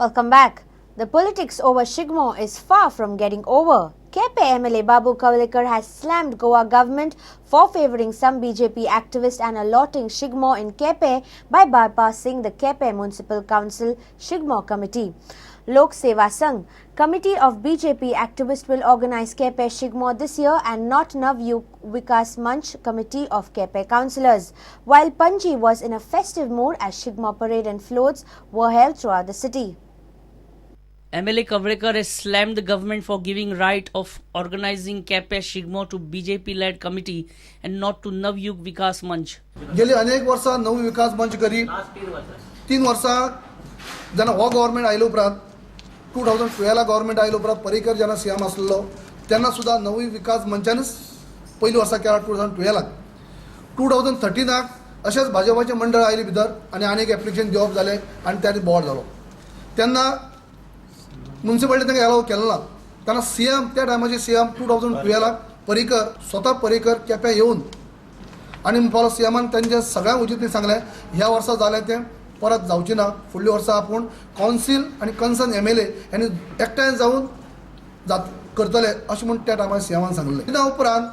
Welcome back. The politics over Shigmo is far from getting over. KP MLA Babu Kavlikar has slammed Goa government for favouring some BJP activists and allotting Shigmo in KP by bypassing the KP Municipal Council Shigmo Committee. Lok Seva Sangh committee of BJP activists will organise KP Shigmo this year and not Navyug Vikas Manch committee of KP councillors. While Panji was in a festive mood as Shigmo parade and floats were held throughout the city. MLA Kavlikar has slammed the government for giving right of organizing KP Shigmo to BJP-led committee and not to Navyug Vikas Manch. गेली अनेक वर्षा नवी विकास मंच करी 3 वर्षा जेन्ना हो government आयलो उपरांत 2012 government आयलो उपरांत पर्रीकर जेन्ना सीएम आसलो तेन्ना सुद्धा नवी विकास मंचानच पहिली वर्सा केला 2012 2013 अशेंच भाजपाचे मंडळ आयले भितर आनी अनेक एप्लिकेशन दिवप जाले आनी त्यात बोर्ड जालो तेन्ना म्युनिसिपालिटी तांकां अलाव केलो ना तेन्ना सीएम त्या टायमाचे सीएम 2012 पर्रीकर स्वता पर्रीकर केप्यां येवन आनी म्हणपाक सीएमान तांचे सगळ्या उचितून सांगलें ह्या वर्सा जालें तें परत जावचें ना फुडल्या वर्सा आपूण कावन्सील आनी कन्सर्न MLA हांणी एकठांय जावन करतले अशें म्हूण त्या टायमार सीएमान सांगलें त्या उपरांत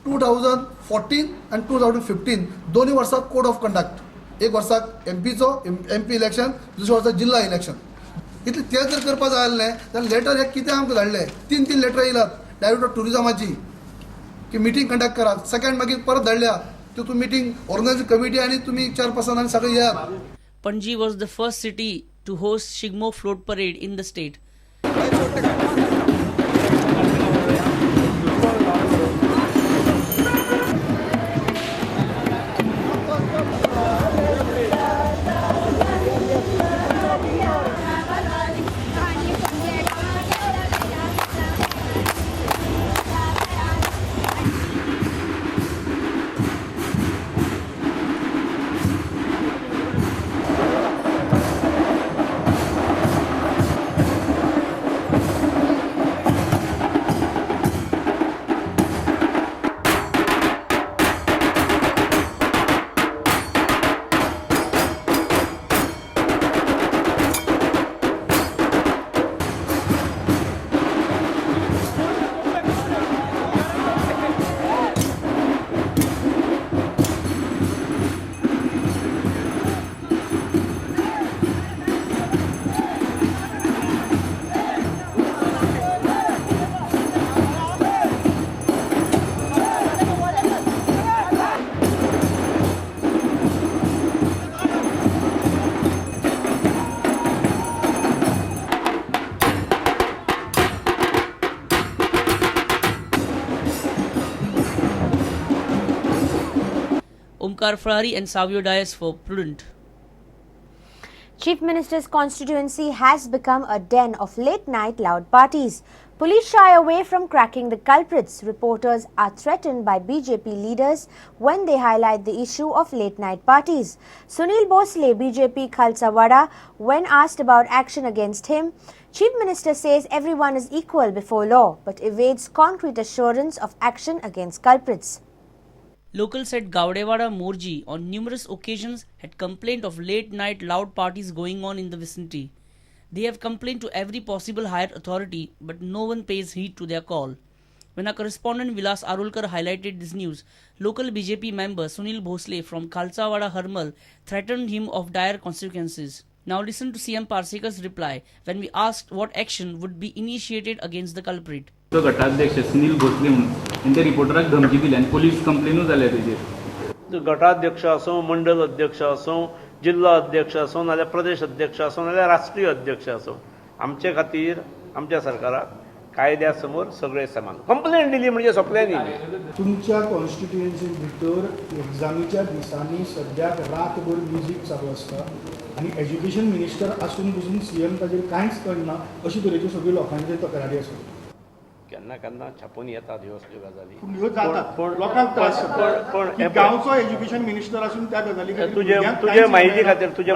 2014 आनी 2015 दोनूय वर्सां कोड ऑफ कंडक्ट एक वर्साक MP इलेक्शन दुसऱ्या वर्सा जिल्हा इलेक्शन इतलें तें जर करपा जाय आसलें जाल्यार लेटर हे कितें आमकां धाडलें 3 लेटर येयलात डायरेक्टर टुरिजमाची की मिटींग कंडक्ट करात सेकंड मागीर परत धाडल्या तितून मिटींग ऑर्गनायझिंग कमिटी आनी तुमी चेअरपर्सन आनी सगळे येयात. Panji was the first city to host Shigmo float parade in the state. Omkar Frari and Savio Dias for Prudent. Chief Minister's constituency has become a den of late-night loud parties. Police shy away from cracking the culprits. Reporters are threatened by BJP leaders when they highlight the issue of late-night parties. Sunil Bhosle, BJP Khalsawada, when asked about action against him, Chief Minister says everyone is equal before law, but evades concrete assurance of action against culprits. Locals said Gaudewada Morji on numerous occasions had complained of late-night loud parties going on in the vicinity. They have complained to every possible higher authority, but no one pays heed to their call. When our correspondent Vilas Arulkar highlighted this news, local BJP member Sunil Bhosle from Khalsawada Harmal threatened him of dire consequences. Now listen to CM Parsekar's reply when we asked what action would be initiated against the culprit. गटाध्यक्ष Sunil Bhosale म्हणून ते रिपोर्टराक धमकी दिली आणि police कंप्लेनूय जाल्या तेजेर गटाध्यक्ष असो मंडल अध्यक्ष असो जिल्हा अध्यक्ष असो नाल्यार प्रदेश अध्यक्ष असो नाल्यार राष्ट्रीय अध्यक्ष असो आमचे खातीर आमच्या सरकाराक कायद्या समोर सगळे समान कंप्लेंट दिली म्हणजे सोंपलें न्ही. तुमच्या कॉन्स्टिट्युएन्सी भितर एक्झामीच्या दिसांनी सद्याक रातभर म्युजीक चालू आसता आनी एज्युकेशन मिनिस्टर आसून पसून सीएम ताजेर कांयच करना अशी तरेच्यो सगळ्यो लोकांच्यो तक्रारी आसात. केन्ना केन्ना छापून येतात ह्यो असल्यो गजाली पण गांवचो एज्युकेशन मिनिस्टर आसून त्या गजाली तुजे माहिती खातीर तुजे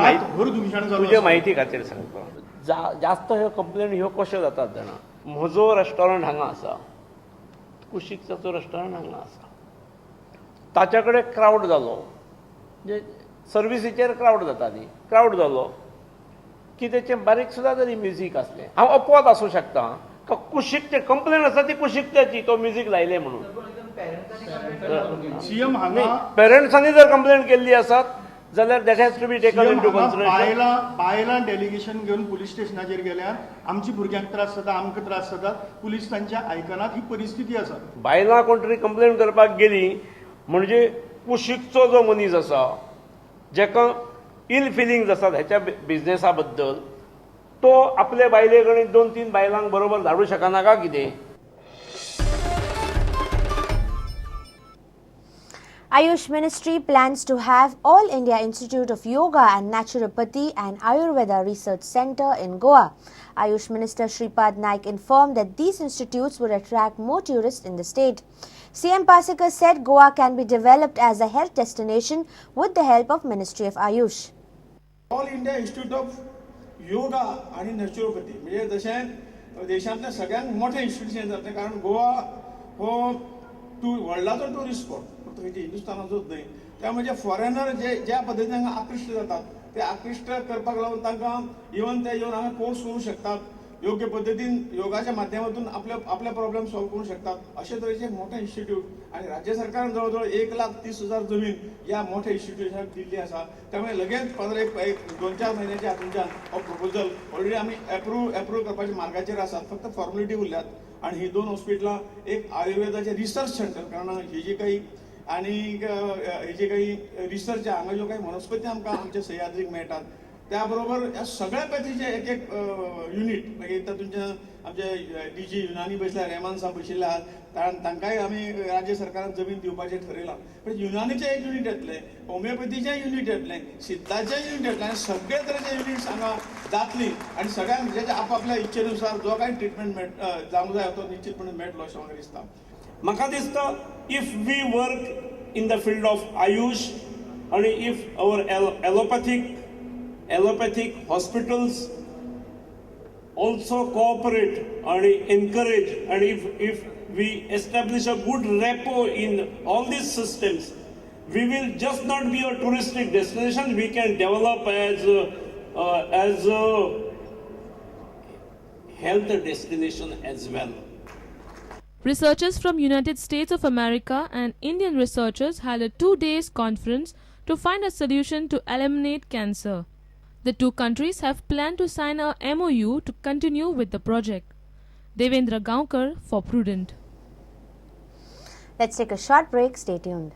माहिती खातीर सांगतो जास्त ह्यो कंप्लेन ह्यो कश्यो जातात जाणा म्हजो रेस्टॉरंट हांगा आसा कुशिकचो रेस्टॉरंट हांगा आसा ताच्या कडेन क्रावड जालो म्हणजे सर्विसीचेर क्रावड जाता न्ही क्रावड जालो कितेंचें बारीक सुद्दां जरी म्युजीक असलें हांव अपवाद आसूं शकता का कुशीक ते कंप्लेन आसा ती कुशीकत्याची तो म्युजीक लायले म्हणून सीएम हांगा पेरंट्सांनी जर कंप्लेन केल्ली आसात जाल्यार that has to be taken into consideration. बायलां डेलिगेशन घेवन पुलीस स्टेशनाचेर गेल्यार आमच्या भुरग्यांक त्रास जाता आमकां त्रास जातात पुलीस तांच्या आयकनात ही परिस्थिती आसा. बायलां कोण तरी कंप्लेन करपाक गेली म्हणजे कुशीकचो जो मनीस आसा जेका इल फिलिंग्स आसात हेच्या बिझनेसा बद्दल तो आपले बायले कडेन 2-3 बायलांक बरोबर धाडूं शकना का कितें. Ayush Ministry plans to have All India Institute of Yoga and Naturopathy and Ayurveda Research Centre in Goa. Ayush Minister Shripad Naik informed that these institutes would attract more tourists in the state. CM Pasekar said Goa can be developed as a health destination with the help of Ministry of Ayush. All India institute of yoga आणि naturopathy म्हणजे जशें देशांतलें सगळ्यांत मोठें institution जातलें कारण गोवा हो वर्ल्डाचो tourist spot थंयची हिंदुस्थानाचोच न्हय त्या म्हणजे फॉरेनर जे ज्या पद्दतीन हांगा आकृश्ट जातात ते आकृश्ट करपाक लागून तांकां इवन ते येवन हांगा कोर्स करूं शकतात योग्य पद्दतीन योगाच्या माध्यमातून आपले प्रॉब्लेम सॉल्व करूं शकतात अशे तरेचे मोठे इन्स्टिट्यूट आणि राज्य सरकारान जवळ 1,30,000 जमीन या मोठ्या इन्स्टिट्यूशनाक दिल्ली आसा. त्यामुळे लगेच 2-4 महिन्याच्या हातूंच्यान हो प्रपोजल ऑलरेडी आमी एप्रूव करपाच्या मार्गाचेर आसात फक्त फॉर्मेलिटी उरल्यात आणि ही 2 हॉस्पिटलां एक आयुर्वेदाचे रिसर्च सेंटर कारण ही जी काही आणि हे जे काही रिसर्च आहे हांगा ज्यो काही वनस्पती आमकां आमच्या सह्याद्रीक मेळटात त्या बरोबर ह्या सगळ्या पॅथीचे एक युनिट मागीर तातूंतल्या आमचे DG युनानी बसल्यार रेहमान साहेब बशिल्ले आहात तांकांय आमी राज्य सरकारान जमीन दिवपाचें ठरयलां पण युनानीचें एक युनिट येतलें होमिओपॅथीचें युनिट येतलें सिद्धाचें युनिट येतलें आनी सगळे तरेचे युनिट्स हांगा जातलीं आनी सगळ्यांक जेच्या आपापल्या इच्छेनुसार जो काही ट्रिटमेंट जावंक जाय तो निश्चितपणे मेळटलो अशें म्हाका दिसता. म्हाका दिसता if we work in the field of AYUSH आणि if our allopathic hospitals also cooperate and encourage and if we establish a good rapport in all these systems we will just not be a touristic destination we can develop as a health destination as well. Researchers from United States of America and Indian researchers held a 2-day conference to find a solution to eliminate cancer. The two countries have planned to sign a MOU to continue with the project. Devendra Gaonkar for Prudent. Let's take a short break. Stay tuned.